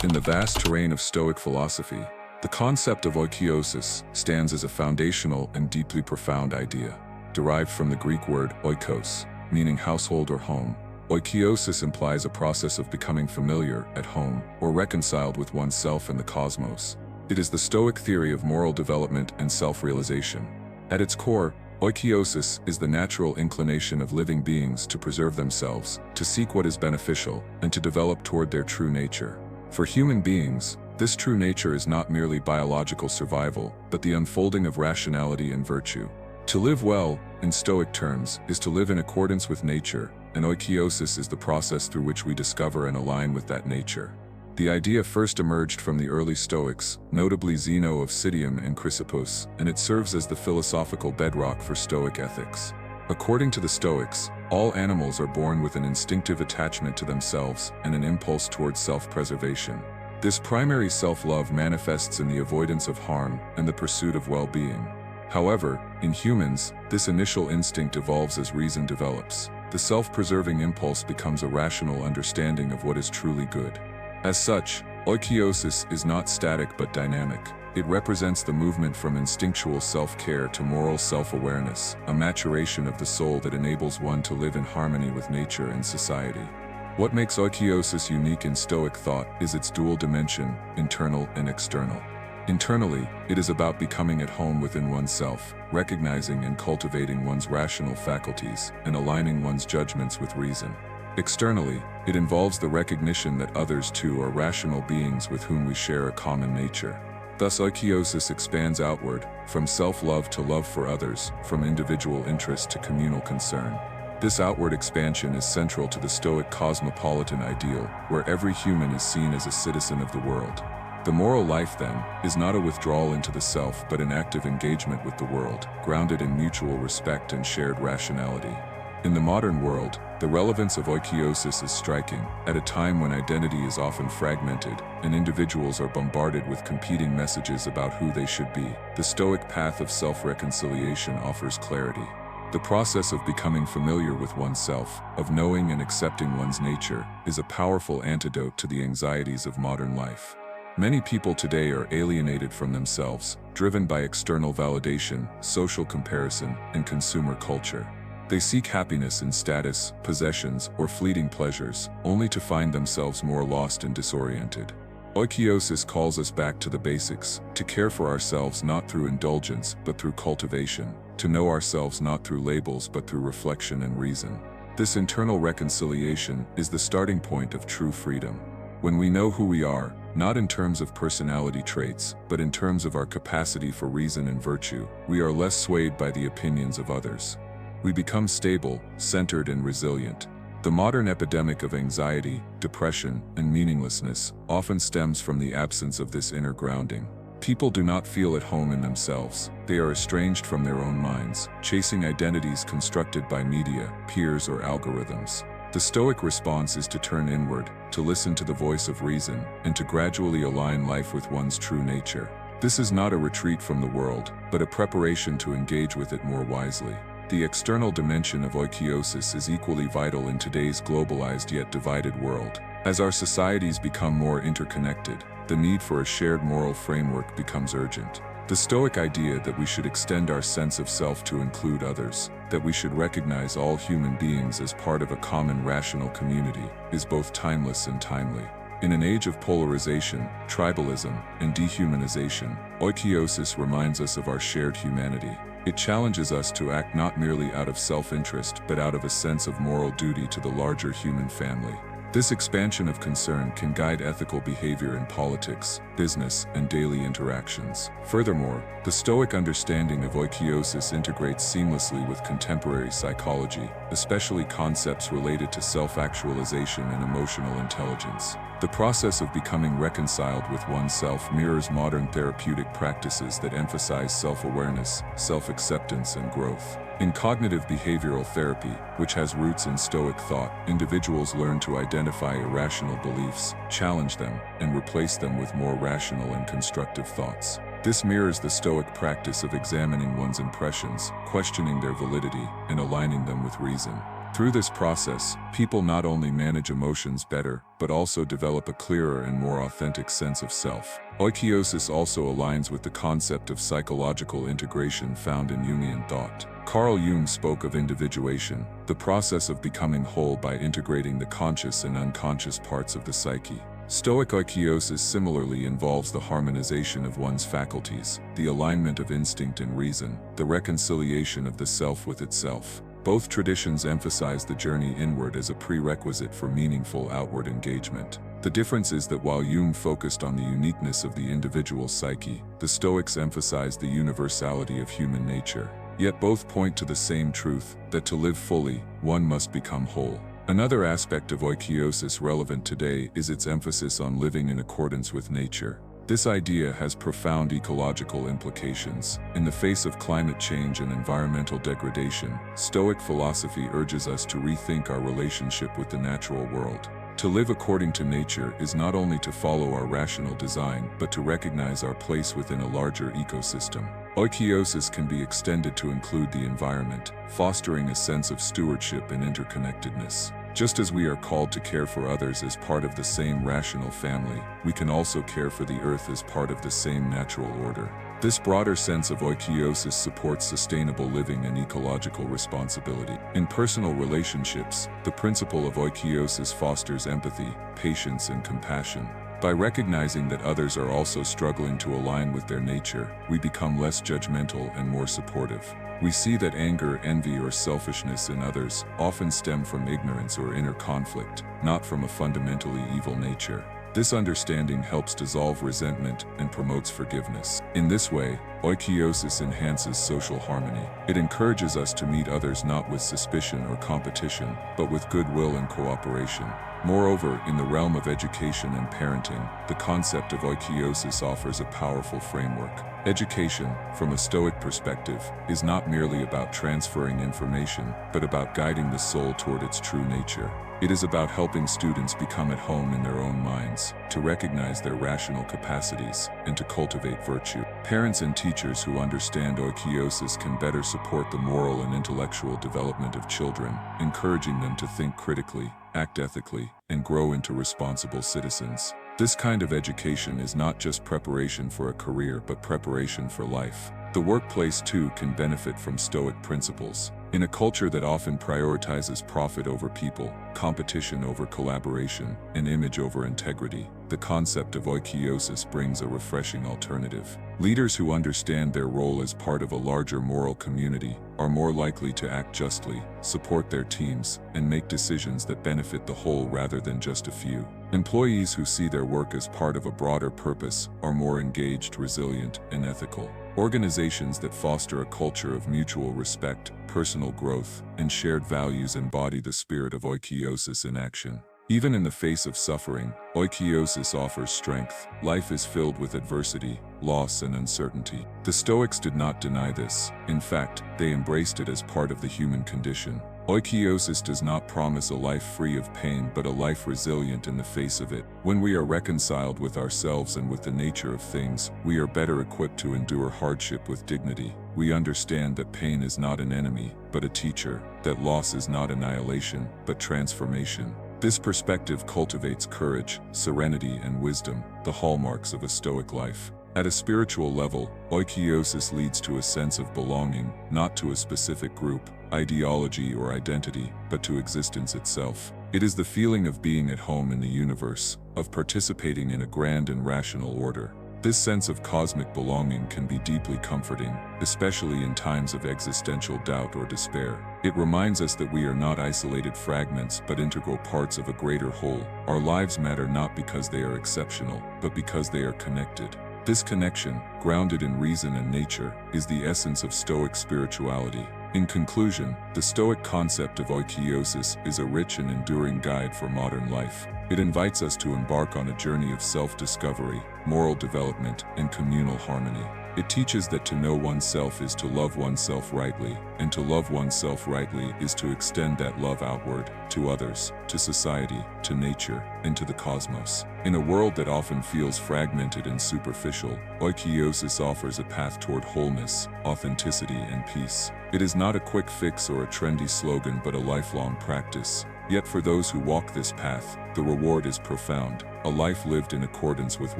In the vast terrain of Stoic philosophy, the concept of oikeiosis stands as a foundational and deeply profound idea. Derived from the Greek word oikos, meaning household or home, oikeiosis implies a process of becoming familiar, at home, or reconciled with oneself and the cosmos. It is the Stoic theory of moral development and self-realization. At its core, oikeiosis is the natural inclination of living beings to preserve themselves, to seek what is beneficial, and to develop toward their true nature. For human beings, this true nature is not merely biological survival, but the unfolding of rationality and virtue. To live well, in Stoic terms, is to live in accordance with nature, and oikeiosis is the process through which we discover and align with that nature. The idea first emerged from the early Stoics, notably Zeno of Citium and Chrysippus, and it serves as the philosophical bedrock for Stoic ethics. According to the Stoics, all animals are born with an instinctive attachment to themselves and an impulse towards self-preservation. This primary self-love manifests in the avoidance of harm and the pursuit of well-being. However, in humans, this initial instinct evolves as reason develops. The self-preserving impulse becomes a rational understanding of what is truly good. As such, oikeiosis is not static but dynamic. It represents the movement from instinctual self-care to moral self-awareness, a maturation of the soul that enables one to live in harmony with nature and society. What makes oikeiosis unique in Stoic thought is its dual dimension, internal and external. Internally, it is about becoming at home within oneself, recognizing and cultivating one's rational faculties, and aligning one's judgments with reason. Externally, it involves the recognition that others too are rational beings with whom we share a common nature. Thus, oikeiosis expands outward, from self-love to love for others, from individual interest to communal concern. This outward expansion is central to the Stoic cosmopolitan ideal, where every human is seen as a citizen of the world. The moral life, then, is not a withdrawal into the self but an active engagement with the world, grounded in mutual respect and shared rationality. In the modern world, the relevance of oikeiosis is striking, at a time when identity is often fragmented, and individuals are bombarded with competing messages about who they should be. The Stoic path of self-reconciliation offers clarity. The process of becoming familiar with oneself, of knowing and accepting one's nature, is a powerful antidote to the anxieties of modern life. Many people today are alienated from themselves, driven by external validation, social comparison, and consumer culture. They seek happiness in status, possessions, or fleeting pleasures, only to find themselves more lost and disoriented. Oikeiosis calls us back to the basics, to care for ourselves not through indulgence but through cultivation, to know ourselves not through labels but through reflection and reason. This internal reconciliation is the starting point of true freedom. When we know who we are, not in terms of personality traits, but in terms of our capacity for reason and virtue, we are less swayed by the opinions of others. We become stable, centered, and resilient. The modern epidemic of anxiety, depression, and meaninglessness often stems from the absence of this inner grounding. People do not feel at home in themselves. They are estranged from their own minds, chasing identities constructed by media, peers, or algorithms. The Stoic response is to turn inward, to listen to the voice of reason, and to gradually align life with one's true nature. This is not a retreat from the world, but a preparation to engage with it more wisely. The external dimension of oikeiosis is equally vital in today's globalized yet divided world. As our societies become more interconnected, the need for a shared moral framework becomes urgent. The Stoic idea that we should extend our sense of self to include others, that we should recognize all human beings as part of a common rational community, is both timeless and timely. In an age of polarization, tribalism, and dehumanization, oikeiosis reminds us of our shared humanity. It challenges us to act not merely out of self-interest but out of a sense of moral duty to the larger human family. This expansion of concern can guide ethical behavior in politics, business, and daily interactions. Furthermore, the Stoic understanding of oikeiosis integrates seamlessly with contemporary psychology, especially concepts related to self-actualization and emotional intelligence. The process of becoming reconciled with oneself mirrors modern therapeutic practices that emphasize self-awareness, self-acceptance, and growth. In cognitive behavioral therapy, which has roots in Stoic thought, individuals learn to identify irrational beliefs, challenge them, and replace them with more rational and constructive thoughts. This mirrors the Stoic practice of examining one's impressions, questioning their validity, and aligning them with reason. Through this process, people not only manage emotions better, but also develop a clearer and more authentic sense of self. Oikeiosis also aligns with the concept of psychological integration found in Jungian thought. Carl Jung spoke of individuation, the process of becoming whole by integrating the conscious and unconscious parts of the psyche. Stoic Oikeiosis similarly involves the harmonization of one's faculties, the alignment of instinct and reason, the reconciliation of the self with itself. Both traditions emphasize the journey inward as a prerequisite for meaningful outward engagement. The difference is that while Jung focused on the uniqueness of the individual psyche, the Stoics emphasized the universality of human nature. Yet both point to the same truth, that to live fully, one must become whole. Another aspect of Oikeiosis relevant today is its emphasis on living in accordance with nature. This idea has profound ecological implications. In the face of climate change and environmental degradation, Stoic philosophy urges us to rethink our relationship with the natural world. To live according to nature is not only to follow our rational design, but to recognize our place within a larger ecosystem. Oikeiosis can be extended to include the environment, fostering a sense of stewardship and interconnectedness. Just as we are called to care for others as part of the same rational family, we can also care for the earth as part of the same natural order. This broader sense of oikeiosis supports sustainable living and ecological responsibility. In personal relationships, the principle of oikeiosis fosters empathy, patience, and compassion. By recognizing that others are also struggling to align with their nature, we become less judgmental and more supportive. We see that anger, envy, or selfishness in others often stem from ignorance or inner conflict, not from a fundamentally evil nature. This understanding helps dissolve resentment and promotes forgiveness. In this way, oikeiosis enhances social harmony. It encourages us to meet others not with suspicion or competition, but with goodwill and cooperation. Moreover, in the realm of education and parenting, the concept of oikeiosis offers a powerful framework. Education, from a Stoic perspective, is not merely about transferring information, but about guiding the soul toward its true nature. It is about helping students become at home in their own minds, to recognize their rational capacities, and to cultivate virtue. Parents and teachers who understand oikeiosis can better support the moral and intellectual development of children, encouraging them to think critically, act ethically, and grow into responsible citizens. This kind of education is not just preparation for a career but preparation for life. The workplace too can benefit from Stoic principles. In a culture that often prioritizes profit over people, competition over collaboration, and image over integrity, the concept of oikeiosis brings a refreshing alternative. Leaders who understand their role as part of a larger moral community are more likely to act justly, support their teams, and make decisions that benefit the whole rather than just a few. Employees who see their work as part of a broader purpose are more engaged, resilient, and ethical. Organizations that foster a culture of mutual respect, personal growth, and shared values embody the spirit of oikeiosis in action. Even in the face of suffering, oikeiosis offers strength. Life is filled with adversity, loss, and uncertainty. The Stoics did not deny this. In fact, they embraced it as part of the human condition. Oikeiosis does not promise a life free of pain but a life resilient in the face of it. When we are reconciled with ourselves and with the nature of things, we are better equipped to endure hardship with dignity. We understand that pain is not an enemy, but a teacher, that loss is not annihilation, but transformation. This perspective cultivates courage, serenity, and wisdom, the hallmarks of a Stoic life. At a spiritual level, oikeiosis leads to a sense of belonging, not to a specific group, ideology, or identity, but to existence itself. It is the feeling of being at home in the universe, of participating in a grand and rational order. This sense of cosmic belonging can be deeply comforting, especially in times of existential doubt or despair. It reminds us that we are not isolated fragments but integral parts of a greater whole. Our lives matter not because they are exceptional, but because they are connected. This connection, grounded in reason and nature, is the essence of Stoic spirituality. In conclusion, the Stoic concept of oikeiosis is a rich and enduring guide for modern life. It invites us to embark on a journey of self-discovery, moral development, and communal harmony. It teaches that to know oneself is to love oneself rightly, and to love oneself rightly is to extend that love outward, to others, to society, to nature, and to the cosmos. In a world that often feels fragmented and superficial, Oikeiosis offers a path toward wholeness, authenticity, and peace. It is not a quick fix or a trendy slogan but a lifelong practice. Yet for those who walk this path, the reward is profound, a life lived in accordance with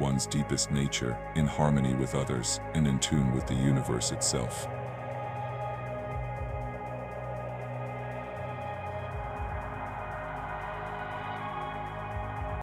one's deepest nature, in harmony with others, and in tune with the universe itself.